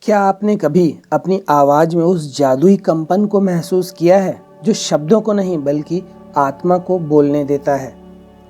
क्या आपने कभी अपनी आवाज़ में उस जादुई कंपन को महसूस किया है जो शब्दों को नहीं बल्कि आत्मा को बोलने देता है?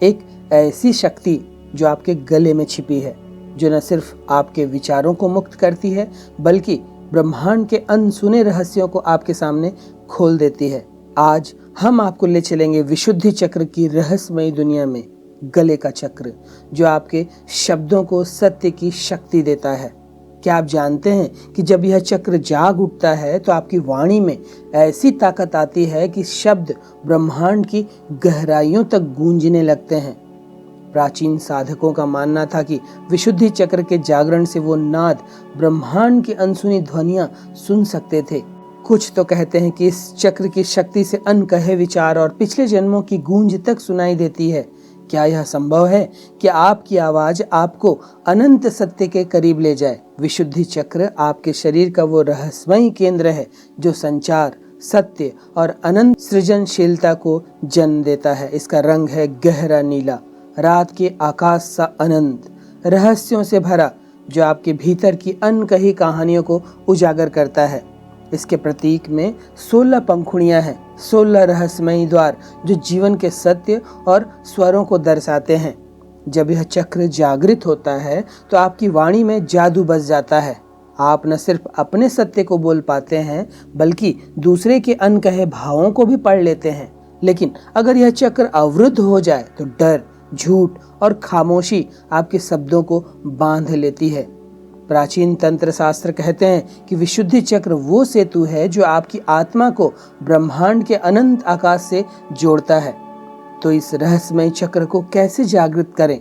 एक ऐसी शक्ति जो आपके गले में छिपी है, जो न सिर्फ आपके विचारों को मुक्त करती है बल्कि ब्रह्मांड के अनसुने रहस्यों को आपके सामने खोल देती है। आज हम आपको ले चलेंगे विशुद्धि चक्र की रहस्यमयी दुनिया में। गले का चक्र जो आपके शब्दों को सत्य की शक्ति देता है। क्या आप जानते हैं कि जब यह चक्र जाग उठता है तो आपकी वाणी में ऐसी ताकत आती है कि शब्द ब्रह्मांड की गहराइयों तक गूंजने लगते हैं। प्राचीन साधकों का मानना था कि विशुद्धि चक्र के जागरण से वो नाद ब्रह्मांड की अनसुनी ध्वनियां सुन सकते थे। कुछ तो कहते हैं कि इस चक्र की शक्ति से अनकहे विचार और पिछले जन्मों की गूंज तक सुनाई देती है। क्या यह संभव है कि आपकी आवाज आपको अनंत सत्य के करीब ले जाए? विशुद्धि चक्र आपके शरीर का वो रहस्यमयी केंद्र है जो संचार, सत्य और अनंत सृजनशीलता को जन्म देता है। इसका रंग है गहरा नीला, रात के आकाश सा अनंत, रहस्यों से भरा, जो आपके भीतर की अनकही कहानियों को उजागर करता है। इसके प्रतीक में 16 पंखुड़ियां हैं, 16 रहस्यमयी द्वार जो जीवन के सत्य और स्वरों को दर्शाते हैं। जब यह चक्र जागृत होता है तो आपकी वाणी में जादू बस जाता है। आप न सिर्फ अपने सत्य को बोल पाते हैं बल्कि दूसरे के अनकहे भावों को भी पढ़ लेते हैं। लेकिन अगर यह चक्र अवरुद्ध हो जाए तो डर, झूठ और खामोशी आपके शब्दों को बांध लेती है। प्राचीन तंत्र शास्त्र कहते हैं कि विशुद्धि चक्र वो सेतु है जो आपकी आत्मा को ब्रह्मांड के अनंत आकाश से जोड़ता है। तो इस रहस्यमय चक्र को कैसे जागृत करें?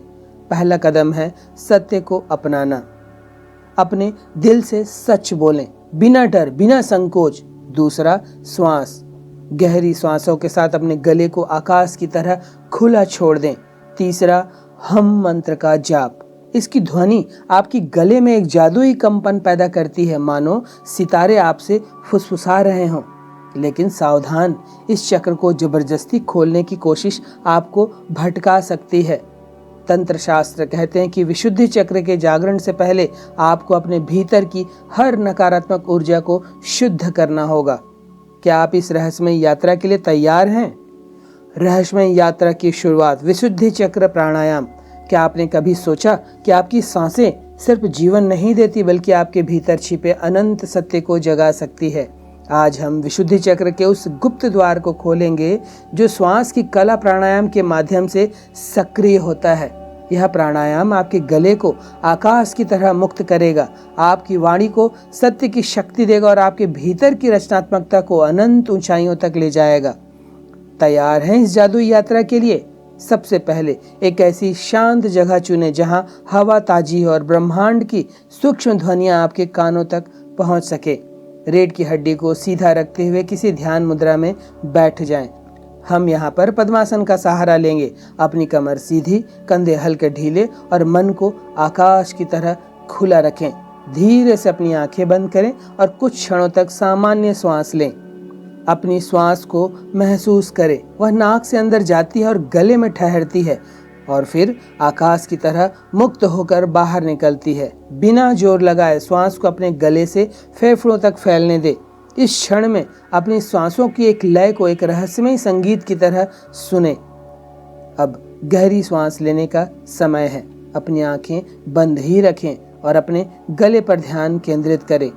पहला कदम है सत्य को अपनाना। अपने दिल से सच बोलें, बिना डर, बिना संकोच। दूसरा, श्वास। गहरी श्वासों के साथ अपने गले को आकाश की तरह खुला छोड़ दें। तीसरा, हम मंत्र का जाप। इसकी ध्वनि आपकी गले में एक जादुई कंपन पैदा करती है, मानो सितारे आपसे फुसफुसा रहे हों। लेकिन सावधान, इस चक्र को जबरदस्ती खोलने की कोशिश आपको भटका सकती है। तंत्र शास्त्र कहते हैं कि विशुद्धि चक्र के जागरण से पहले आपको अपने भीतर की हर नकारात्मक ऊर्जा को शुद्ध करना होगा। क्या आप इस रहस्यमय यात्रा के लिए तैयार हैं? रहस्यमय यात्रा की शुरुआत, विशुद्धि चक्र प्राणायाम। क्या आपने कभी सोचा कि आपकी सांसें सिर्फ जीवन नहीं देती बल्कि आपके भीतर छिपे अनंत सत्य को जगा सकती है? आज हम विशुद्धि चक्र के उस गुप्त द्वार को खोलेंगे जो श्वास की कला प्राणायाम के माध्यम से सक्रिय होता है। यह प्राणायाम आपके गले को आकाश की तरह मुक्त करेगा, आपकी वाणी को सत्य की शक्ति देगा और आपके भीतर की रचनात्मकता को अनंत ऊंचाइयों तक ले जाएगा। तैयार हैं इस जादुई यात्रा के लिए? सबसे पहले एक ऐसी शांत जगह चुनें जहां हवा ताजी हो और ब्रह्मांड की सूक्ष्म ध्वनियां आपके कानों तक पहुंच सके। रीढ़ की हड्डी को सीधा रखते हुए किसी ध्यान मुद्रा में बैठ जाएं। हम यहाँ पर पद्मासन का सहारा लेंगे। अपनी कमर सीधी, कंधे हल्के ढीले और मन को आकाश की तरह खुला रखें। धीरे से अपनी आंखें बंद करें और कुछ क्षणों तक सामान्य श्वास लें। अपनी श्वास को महसूस करें, वह नाक से अंदर जाती है और गले में ठहरती है और फिर आकाश की तरह मुक्त होकर बाहर निकलती है। बिना जोर लगाए श्वास को अपने गले से फेफड़ों तक फैलने दे। इस क्षण में अपनी श्वासों की एक लय को एक रहस्यमय संगीत की तरह सुने। अब गहरी श्वास लेने का समय है। अपनी आंखें बंद ही रखें और अपने गले पर ध्यान केंद्रित करें,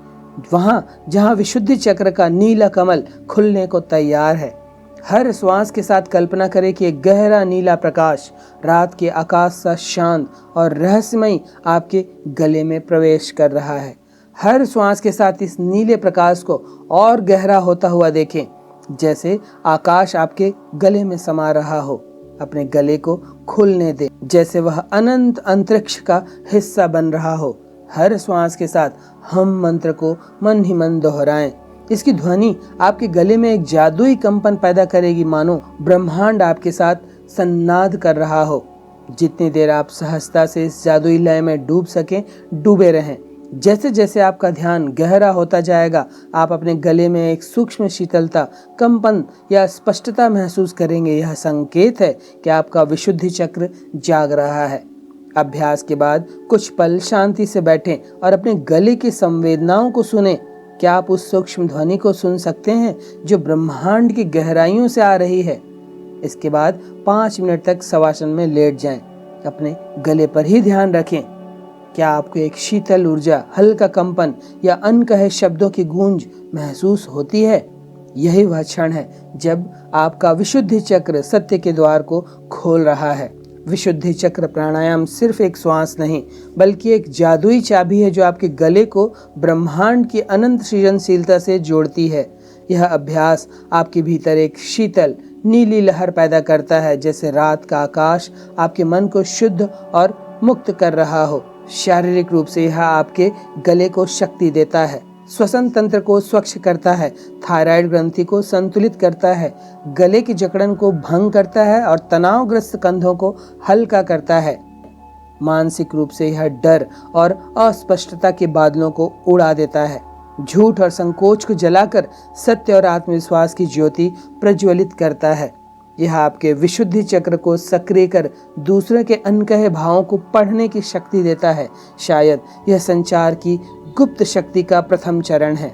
वहां जहां विशुद्धि चक्र का नीला कमल खुलने को तैयार है। हर श्वास के साथ कल्पना करें कि एक गहरा नीला प्रकाश रात के आकाश सा शांत और रहस्यमयी आपके गले में प्रवेश कर रहा है। हर श्वास के साथ इस नीले प्रकाश को और गहरा होता हुआ देखें, जैसे आकाश आपके गले में समा रहा हो। अपने गले को खुलने दें, जैसे वह अनंत अंतरिक्ष का हिस्सा बन रहा हो। हर श्वास के साथ हम मंत्र को मन ही मन दोहराएं। इसकी ध्वनि आपके गले में एक जादुई कंपन पैदा करेगी, मानो ब्रह्मांड आपके साथ संनाद कर रहा हो। जितनी देर आप सहजता से इस जादुई लय में डूब सकें, डूबे रहें। जैसे जैसे आपका ध्यान गहरा होता जाएगा, आप अपने गले में एक सूक्ष्म शीतलता, कंपन या स्पष्टता महसूस करेंगे। यह संकेत है कि आपका विशुद्धि चक्र जाग रहा है। अभ्यास के बाद कुछ पल शांति से बैठें और अपने गले की संवेदनाओं को सुनें। क्या आप उस सूक्ष्म ध्वनि को सुन सकते हैं जो ब्रह्मांड की गहराइयों से आ रही है? इसके बाद 5 मिनट तक शवासन में लेट जाएं। अपने गले पर ही ध्यान रखें। क्या आपको एक शीतल ऊर्जा, हल्का कंपन या अनकहे शब्दों की गूंज महसूस होती है? यही वह क्षण है जब आपका विशुद्धि चक्र सत्य के द्वार को खोल रहा है। विशुद्धि चक्र प्राणायाम सिर्फ एक श्वास नहीं, बल्कि एक जादुई चाबी है जो आपके गले को ब्रह्मांड की अनंत सृजनशीलता से जोड़ती है। यह अभ्यास आपके भीतर एक शीतल नीली लहर पैदा करता है, जैसे रात का आकाश आपके मन को शुद्ध और मुक्त कर रहा हो। शारीरिक रूप से यह आपके गले को शक्ति देता है, श्वसन तंत्र को स्वच्छ करता है, थायराइड ग्रंथि को संतुलित करता है, गले की जकड़न को भंग करता है और तनावग्रस्त कंधों को हल्का करता है। मानसिक रूप से यह डर और अस्पष्टता के बादलों को उड़ा देता है, झूठ और संकोच को जलाकर सत्य और आत्मविश्वास की ज्योति प्रज्वलित करता है। यह आपके विशुद्धि चक्र को सक्रिय कर दूसरे के अनकहे भावों को पढ़ने की शक्ति देता है। शायद यह संचार की गुप्त शक्ति का प्रथम चरण है।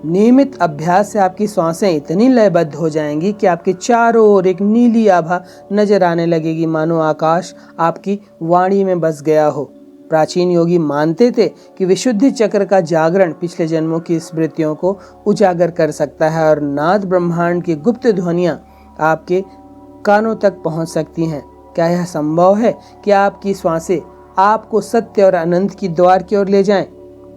नियमित अभ्यास से आपकी सांसें इतनी लयबद्ध हो जाएंगी कि आपके चारों ओर एक नीली आभा नजर आने लगेगी, मानो आकाश आपकी वाणी में बस गया हो। प्राचीन योगी मानते थे कि विशुद्धि चक्र का जागरण पिछले जन्मों की स्मृतियों को उजागर कर सकता है और नाद ब्रह्मांड की गुप्त ध्वनियां आपके कानों तक पहुंच सकती हैं। क्या यह संभव है कि आपकी श्वासें आपको सत्य और अनंत की द्वार की ओर ले जाएं?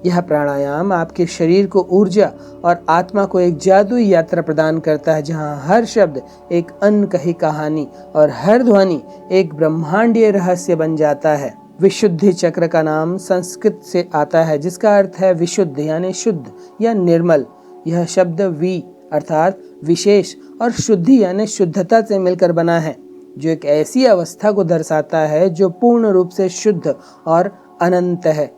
यह प्राणायाम आपके शरीर को ऊर्जा और आत्मा को एक जादुई यात्रा प्रदान करता है, जहां हर शब्द एक अनकही कहानी और हर ध्वनि एक ब्रह्मांडीय रहस्य बन जाता है। विशुद्धि चक्र का नाम संस्कृत से आता है, जिसका अर्थ है विशुद्ध यानी शुद्ध या निर्मल। यह शब्द वि अर्थात विशेष और शुद्धि यानी शुद्धता से मिलकर बना है, जो एक ऐसी अवस्था को दर्शाता है जो पूर्ण रूप से शुद्ध और अनंत है।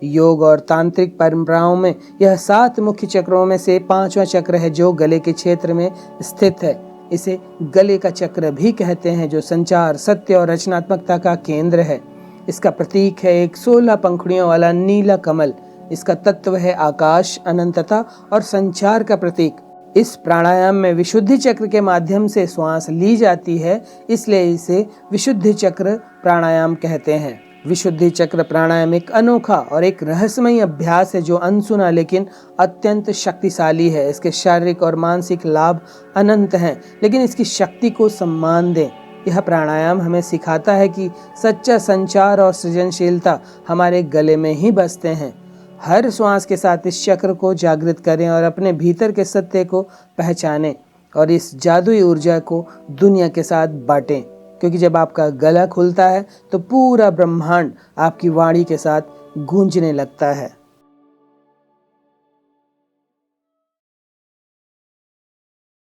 योग और तांत्रिक परंपराओं में यह 7 मुख्य चक्रों में से 5वां चक्र है, जो गले के क्षेत्र में स्थित है। इसे गले का चक्र भी कहते हैं, जो संचार, सत्य और रचनात्मकता का केंद्र है। इसका प्रतीक है एक 16 पंखुड़ियों वाला नीला कमल। इसका तत्व है आकाश, अनंतता और संचार का प्रतीक। इस प्राणायाम में विशुद्धि चक्र के माध्यम से श्वास ली जाती है, इसलिए इसे विशुद्धि चक्र प्राणायाम कहते हैं। विशुद्धि चक्र प्राणायाम एक अनोखा और एक रहस्यमय अभ्यास है जो अनसुना लेकिन अत्यंत शक्तिशाली है। इसके शारीरिक और मानसिक लाभ अनंत हैं, लेकिन इसकी शक्ति को सम्मान दें। यह प्राणायाम हमें सिखाता है कि सच्चा संचार और सृजनशीलता हमारे गले में ही बसते हैं। हर श्वास के साथ इस चक्र को जागृत करें और अपने भीतर के सत्य को पहचानें और इस जादुई ऊर्जा को दुनिया के साथ बांटें, क्योंकि जब आपका गला खुलता है तो पूरा ब्रह्मांड आपकी वाणी के साथ गूंजने लगता है।